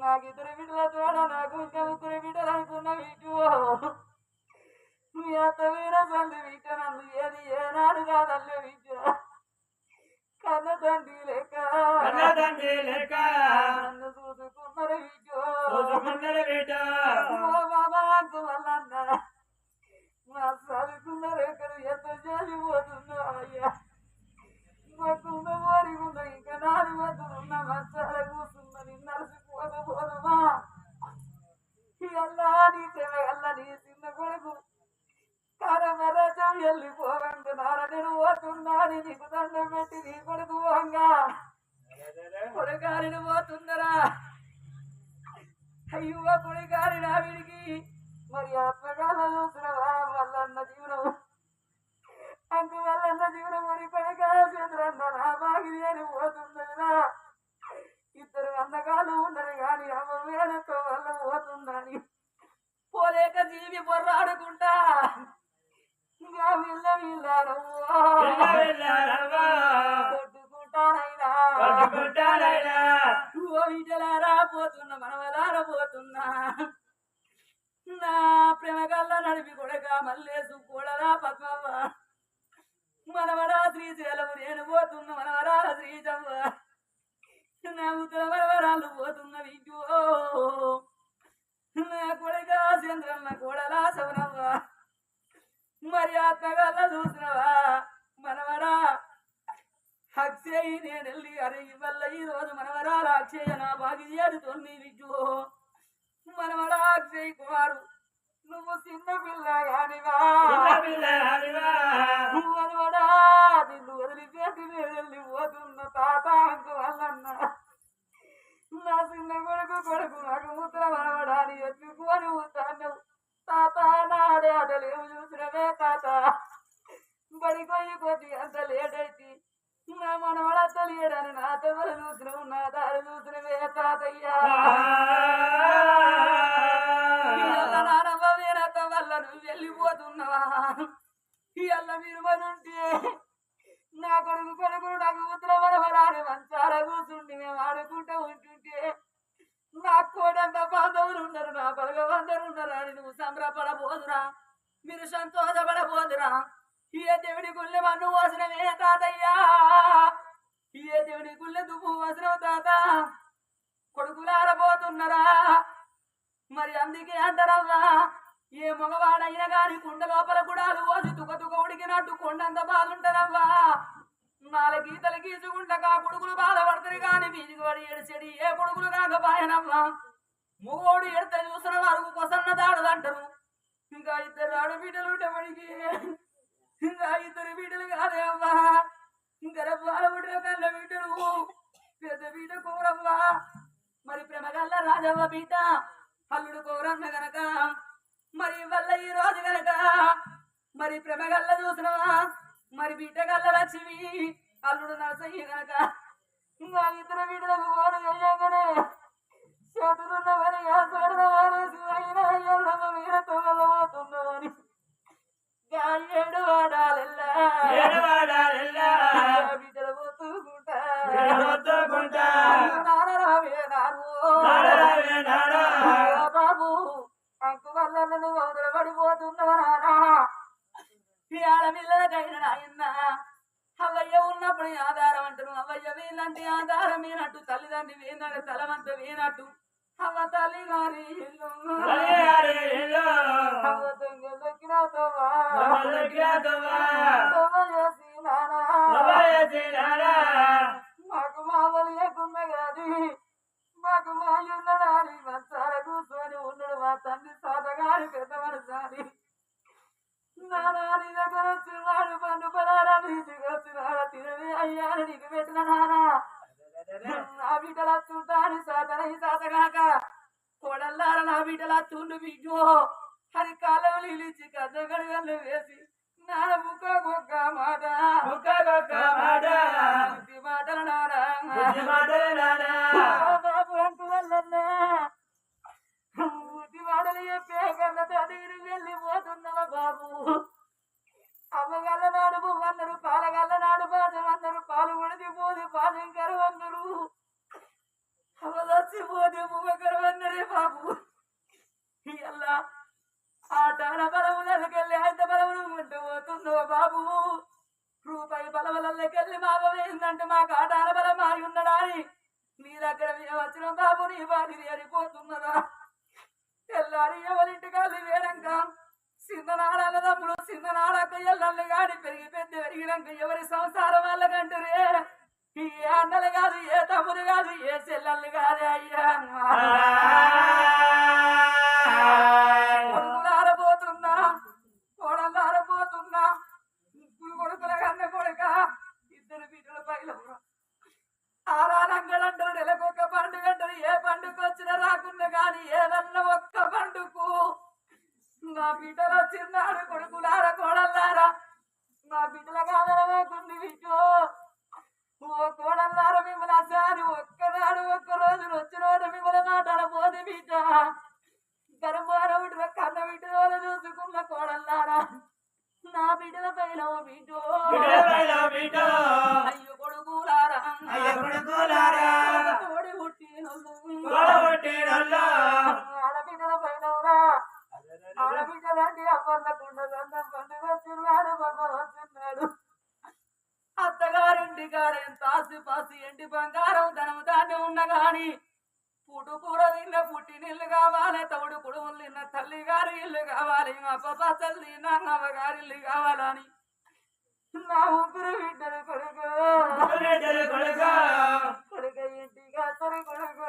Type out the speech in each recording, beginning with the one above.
నాకు ఇద్దరు బిడ్డల తోడ నాకు ఇంకా ముగ్గురు బిడ్డలు అనుకున్న వీటు మీ అత్త వీర సంది వీట నన్ను ఏది ఏనాడు కాదల్లే వీట కన్న తండ్రి లెక్క నన్ను చూసుకున్నారు వీటు ఓ బాబా అంకు వల్లన్న మా చదువుకున్నారు ఎక్కడ ఎంత చేసిపోతుందో అయ్యా మాకున్న వారికున్న ఇంకా 4 వద్దులు ఉన్న మంచాల కూర్చున్నది నలిసిపోకపోదమా అల్లా నీ తెలగల్ల నీ చిన్న కొడుకు కారమరాజం వెళ్ళిపోవంగా నారదుడు పోతున్నాని నీకు దండం పెట్టి నీ కొడుకు పోంగా కొడుకారిని పోతుందరా అయ్యో కొడుకారిని ఆవిడికి మరి ఆత్మకాల చూసినవా వల్లన్న జీవనం అందువల్ల జీవనం మరి కొడుక చంద్రన్న నా బాగిరి అని పోతుందరా ఇద్దరు అందగాలు ఉన్నది కాని అమ్మ వేలతో వల్ల పోతుందని పోలేక జీవి పొర్రాడుకుంటా ఇంకా కొట్టుకుంటానైనా ఓ విజలారా పోతున్నా మనవలారా పోతున్నా నా ప్రేమగల్ల నడిపి కొడక మల్లేసు కూడరా పద్మవ్వ మనవరా శ్రీశైలము నేను పోతున్నా మనవరా శ్రీజవ్వ నా ఉత్తర మనవరాలు పోతున్న విజు నా కొడుక చంద్రన్న కూడలా శవనవ్వ మరి ఆత్మగల్ల చూసినవా మనవరా అక్షయ్ నేను వెళ్ళి అరే ఇవల్ల ఈ రోజు మనవరాలు అక్షయ నా బాగి చేరుతోంది విజు మనవడా అక్షయ్ కుమారు నువ్వు చిన్న పిల్ల కానివా మనవడా నిన్ను వదిలిపెట్టి నేను వెళ్ళి పోతున్న తాత అంకు వల్లన్న నా చిన్న కొడుకు నాకు ముద్ర మనవడాని ఎత్తుకొని ఉంటాను తాత నాడే ఆటలేము చూసినవే తాత బడికొయ్యి కొద్ది అంత లేట్ అయితే నా మనవడ తెలియడని నా తవరు చూసినవు నా దారి చూసినవే తాతయ్యా నానమ్మ వీరత వల్ల నువ్వు వెళ్ళిపోతున్నావా ఇళ్ళ మీరు మనుంటే నా కొడుకు నాకు ఉత్తర మనవరాని మంచాల కూర్చుండి మేము ఆడుకుంటూ ఉంటుంటే నా కోడంత బాంధవులు ఉన్నారు నా బలగవందరు ఉన్నారు అని నువ్వు సంబరపడబోదురా మీరు సంతోషపడబోదురా ఏ దేవుడి గుళ్ళె మన్ను పోసినవే తాతయ్యా ఏ దేవుడి గుళ్ళె దువ్వు పోసినవు తాత కొడుకులారబోతున్నారా మరి అందుకే అంటారవ్వా ఏ మగవాడైనా గాని కుండ లోపల గుడాలు పోసి తుక ఉడికినట్టు కొండంత బాగుంటారవ్వా 4 గీతలు గీసుకుంటా కొడుకులు బాధపడతారు కాని వీధికి పడి ఏడ్చెడి ఏ కొడుకులు కాకపాయనవ్వా మగోడు ఎడత చూసిన వారు కొసన్న దాడదంటారు ఇంకా 2 ఆడబిడ్డలు ఉండేవాడికి ఇంకా 2 బిడ్డలు కాదే అవ్వా ఇంకా బాలబుడ్డ కళ్ళ బిడ్డలు పెద్ద బిడ్డ కోరవ్వా మరి ప్రేమగల్ల రాజవ్వ బిడ్డ అల్లుడు కోరన్న గనక మరి వల్ల ఈ రోజు గనక మరి ప్రేమగల్ల చూసినవా మరి బిడ్డగల్ల లక్ష్మి అల్లుడు నరసయ్య గనక ఇంకా 2 బిడ్డలకు ఓరు అయ్యాకనే చేతులున్నవని చూడవారేసి అయినా ఎల్లమ్మ వీరతో వెళ్ళబోతున్నవని ఏడు వాడాలెల్లా బిడ్డలు పోతుకుంటా బాబు అంకు వల్ల నువ్వు అవతల పడిపోతున్నావు నానా ఈ ఆడపిల్లలకైనా నాయన్న అవయ్య ఉన్నప్పుడు ఆధారం అంటారు అవయ్య వీళ్ళంటే ఆధారం వీనట్టు తల్లిదండ్రి వీనాడు తలవంత వీనట్టు అవ్వ తల్లి గారి అవ్వ మాకు మామూలు లేకుండా కాదు మాకు మాయున్నదాని మంచాల కూర్చొని ఉన్నాడు మా తండ్రి సాతగారి పెద్ద మనసారి నాని దగ్గర వచ్చినాడు పండు పదారా తీసుకొచ్చినాడా తినవి అయ్యాను నీకు పెట్టిన నానా నా బిడ్డల చూడాని సాతనై సాతగాక కోడల్లార నా బిడ్డల చూడు బిడ్డో అది కాలువలు ఇలిచి కద్దగడగలు వేసి నాన్న ముక్క మాట మాటలు బాబు అంటూ వల్లన్నా బుద్ధి మాటలు చెప్పే కన్న దగ్గర వెళ్ళిపోతున్నావా బాబు అమ్మగల్ల నాడు 100 రూపాయల నాడు పాదం 100 రూపాయలు ఉడిది పోదు పాదం కరు 100 అవలొచ్చి పోతే ఒకరు బాబు ఇలా ఆటాన బలములకెళ్ళి అంత బలములు ఉంటూ పోతుందో బాబు రూపాయి బలములకెళ్ళి మాపవేందంటే మాకు ఆటాన బలం మారి ఉన్నడా అని నీ దగ్గర మేము వచ్చిన బాబు నీ బాధి వేరిపోతున్నదా తెల్లారి ఎవరింటికాళ్ళు వేరంక చిన్ననాడాల తమ్ముడు చిన్ననాడక ఎల్లళ్ళు గాని పెరిగి పెద్ద పెరిగినాక ఎవరి సంసారం వాళ్ళకంటారే ఏ అన్నలు కాదు ఏ తమ్ముడు కాదు ఏ చెల్లెళ్ళు కాదు అయ్యా కొడుకులారబోతున్నా కోడలారబోతున్నా ముగ్గురు కొడుకుల కన్న కొడుక ఇద్దరు బిడ్డల పైన ఆరారంగడంటారు నెలకొక్క పండుగ అంటారు ఏ పండుగ వచ్చినా రాకుండా కానీ ఏదన్నా ఒక్క పండుగకు నా బిడ్డలు వచ్చిన్నాడు కొడుకులారా కోడల్లారా నా బిడ్డల కాదనవేకుంది బిడ్డో ఓ కోడల్లారా మిమ్మల్ని అసాని ఒక్కనాడు ఒక్క రోజు వచ్చినోడు మిమ్మల్ని నాటన పోతే బిడ్డ గర్భాన బిడ్డ కన్న బిడ్డ చూసుకున్న కోడల్లారా నా బిడ్డల పైన బిడ్డో అయ్యో కొడుకులారా తోడి పుట్టినోళ్ళు ఆడబిడ్డల పైన ఆడబిడ్డలంటే అవ్వకుండా పండుగ వచ్చిన్నాడు బాబా వచ్చిన్నాడు అత్తగారింటి కాడేంత ఆసిపాసి ఎండి బంగారం ధనం దాన్ని ఉన్న గాని పుట్టుకూర తిన్న పుట్టినిల్లు కావాలి తవుడు కుడుములు తిన్న తల్లి గారి ఇల్లు కావాలి అబ్బ తల్లి నా అవ్వగారి ఇల్లు కావాలని నా ముగ్గురు బిడ్డలు కొడుకు కొడుక ఇంటికి అత్తరు కొడుకు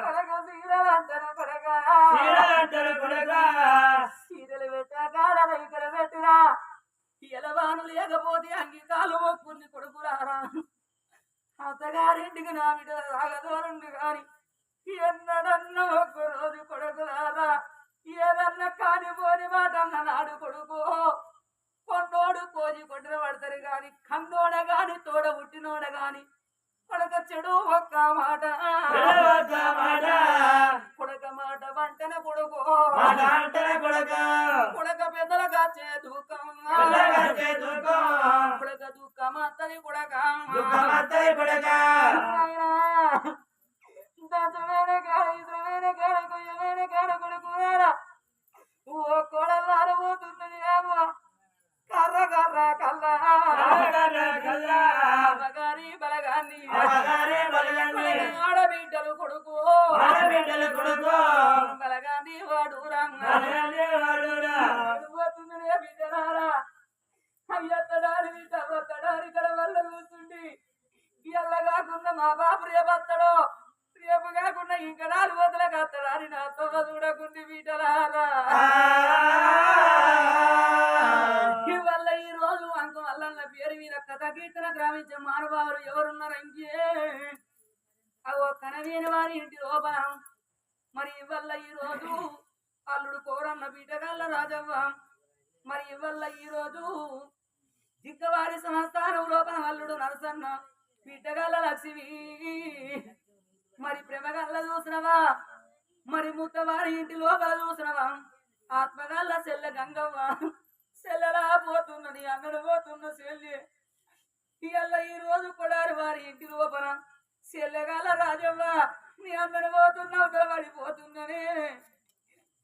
కొడుక సీరలంటారు కొడుక సీరలు పెట్టా కాడ రైతులు పెట్టినా ఎలవాను లేకపోతే అంగీకాలు మొక్కుంది కొడుకురారా అత్తగారింటికి నా బిడ్డ రాగదోరండు కాని ఎన్నడన్నా ఒక్క రోజు కొడుకులారా ఏదన్నా కాని పోని మాట అన్న నాడు కొడుకు కొండోడు కోజి కొట్టిన పడతారు గాని కన్నోడ గాని తోడ పుట్టినోడ గాని కొడక చెడు ఒక్క మాట కొడక మాట వంటన కొడుకు కొడక పెద్దలుగా చేదుకం కొడక దుఃఖం అత్తది కొడక దశమైన కాడ ఇతరమైన కాడ కొయ్యమైన కాడ కొడుకు ఓ కొడలార పోతున్నది ఏమో కర్ర కర్ర కల్లా బగారి బలగాన్ని ఆడబిడ్డలు కొడుకు బలగాన్ని వాడు పోతుందనే బిడ్డలారా అయ్యత్తడారి బిడ్డ వత్తడారి కడ వల్ల కూర్చుండి ఇళ్ళ కాకుండా మా బాబు రేపత్తడో రేపు కాకుండా ఇంకా 4 వదలకు అత్తడారి నాతో చూడకుండి బిడ్డలారా ఇవల్ల ఈ రోజు అంక వల్ల పేరు మీద కథ కీర్తన గ్రామించే మానవాళ్ళు ఎవరున్నారు ఇంకే అగో కనవేని వారి ఇంటి లోపల మరి ఇవల్ల ఈ రోజు అల్లుడు కోరన్న బిడ్డగల్ల రాజవ్వ మరి ఇవల్ల ఈ రోజు దిగ్గవారి సంస్థానం లోపల అల్లుడు నరసన్న బిడ్డగల్ల లక్ష్మి మరి ప్రేమగల్ల చూసినవా మరి ముత్తవారి ఇంటి లోపల చూసినవా ఆత్మగల్ల చెల్ల గంగవ్వ చెల్లెలా పోతున్నది అన్నడు పోతున్న చెల్లి ఇవాళ ఈ రోజు కొడారి వారి ఇంటి లోపల చెల్లెగల రాజవ్వ నీ అన్నడు పోతున్నావు పడిపోతున్ననే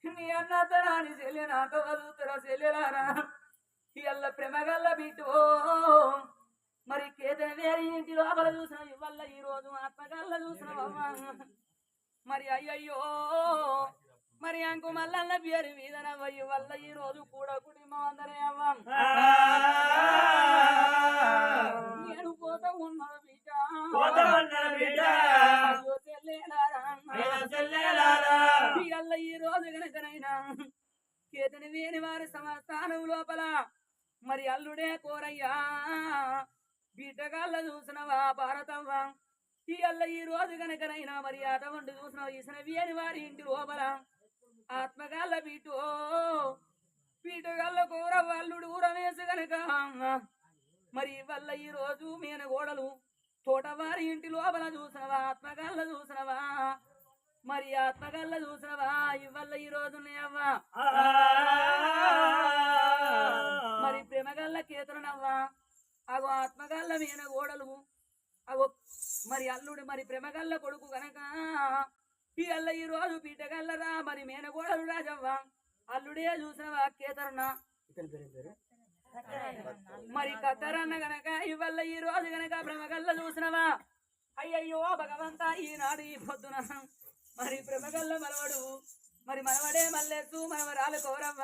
నీ అన్న తనాని చెల్లె నాతో వదులుతారా చెల్లెలారా ఇవాళ ప్రేమగల్ల బిడ్డో మరి కేతన వేరి ఇంటి లోపల చూసిన ఇవల్ల ఈ రోజు ఆత్మగల్ల చూసినవమ్మా మరి అయ్యయ్యో మరి అంకు మల్లన్న పేరు వీధనవ్వయ్య వల్ల ఈ రోజు కూడా కుటుంబం అందరే అవ్వ నేను పోతా ఉన్నాడు బిడ్డ ఈ రోజు కనుకనైనా కేతని వేని వారి సంస్థానం లోపల మరి అల్లుడే కోరయ్యా బిడ్డగాళ్ళ చూసినవా భారతవ్వ ఇవాళ ఈ రోజు కనుకనైనా మరి అటువంటి చూసినవా ఇసిన వేని వారి ఇంటి లోపల ఆత్మగాళ్ళ పీటగాళ్ళ కూర అల్లుడు ఊరమేసి గనక మరి వల్ల ఈ రోజు మీన గోడలు తోటవారి ఇంటి లోపల చూసినవా ఆత్మగాళ్ళ చూసినవా మరి ఆత్మగాళ్ళ చూసినవా ఇవల్ల ఈ రోజు అవ్వా మరి ప్రేమగల్ల కేతనవ్వా అగో ఆత్మగాళ్ళ మీన గోడలు అగో మరి అల్లుడు మరి ప్రేమగల్ల కొడుకు గనక ఈ అల్ల ఈ రోజు పీటగల్లరా మరి మేనగోడలు రాజవ్వ అల్లుడే చూసిన కేతరణ ఇతని పేరు మరి కత్తరన్న గనక ఇవల్ల ఈ రోజు గనక ప్రేమగల్ల చూసినవా అయ్యయ్యో భగవంతా ఈనాడు ఈ పొద్దున మరి ప్రేమగల్ల మనవడు మరి మనవడే మల్లేసు మనవరాలు కౌరవ్వ